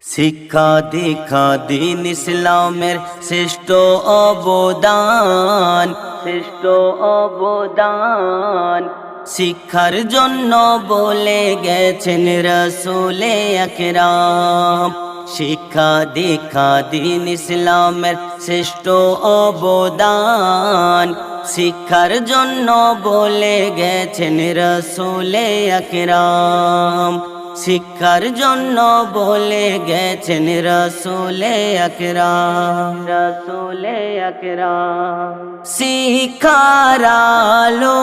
শিক্ষা দীক্ষা দিন ইসলামের শ্রেষ্ঠ অবদান, শ্রেষ্ঠ অবদান। শিক্ষার জন্য বলে গেছেন রাসূলে আকরাম। শিক্ষা দীক্ষা দিন ইসলামের শ্রেষ্ঠ অবদান, শিক্ষার জন্য বলে গেছেন রাসূলে আকরাম। শিক্ষার জন্য বলে গেছেন রাসূলে আকরাম, রাসূলে আকরাম। শিক্ষার আলো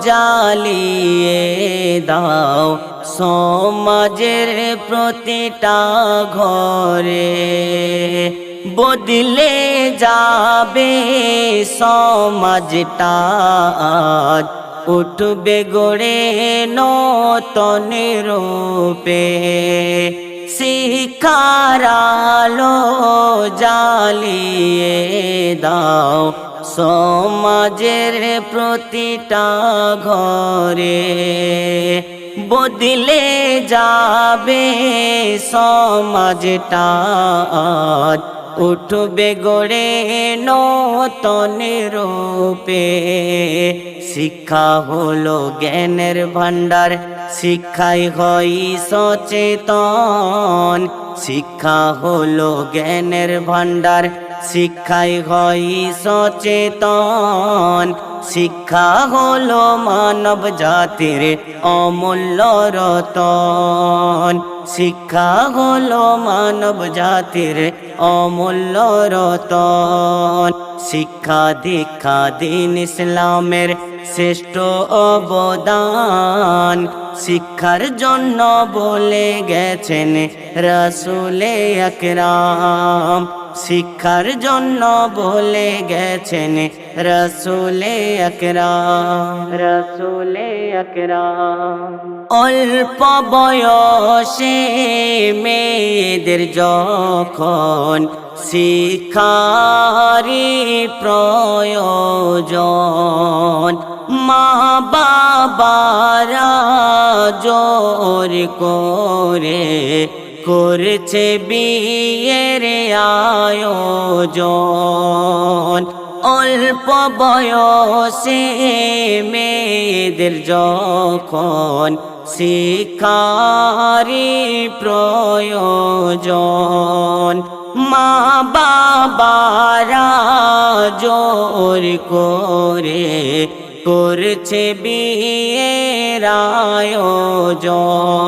জ্বালিয়ে দাও সমাজের প্রতিটা ঘরে, বদলে যাবে সমাজটা, উঠবে গড়ে নতুন রূপে। শিক্ষার আলো জ্বালিয়ে দাও সমাজের প্রতিটা ঘরে, বদলে যাবে সমাজটা, উঠবে গড়ে নতুন রূপে। শিক্ষা হলো জ্ঞানের ভান্ডার, শিক্ষাই হয় সচেতন। শিক্ষা হলো জ্ঞানের ভান্ডার, শিক্ষাই হয় সচেতন। শিক্ষা হলো মানব জাতির অমূল্য রতন। শিক্ষা হলো মানব জাতির অমূল্য রতন। শিক্ষা দীক্ষা দিন ইসলামের শ্রেষ্ঠ অবদান, শিক্ষার জন্য বলে গেছেন রাসূলে আকরাম। শিক্ষার জন্য বলে গেছেন রাসূলে আকরাম, রাসূলে আকরাম। অল্প বয়সে মেয়েদের যখন শিক্ষারই প্রয়োজন, মা বাবারা জোর করে করছে বিয়ের আয়োজন। অল্প বয়সে মেয়েদের যখন শিক্ষারই প্রয়োজন, মা বাবারা জোর করে করছে বিয়ের আয়োজন।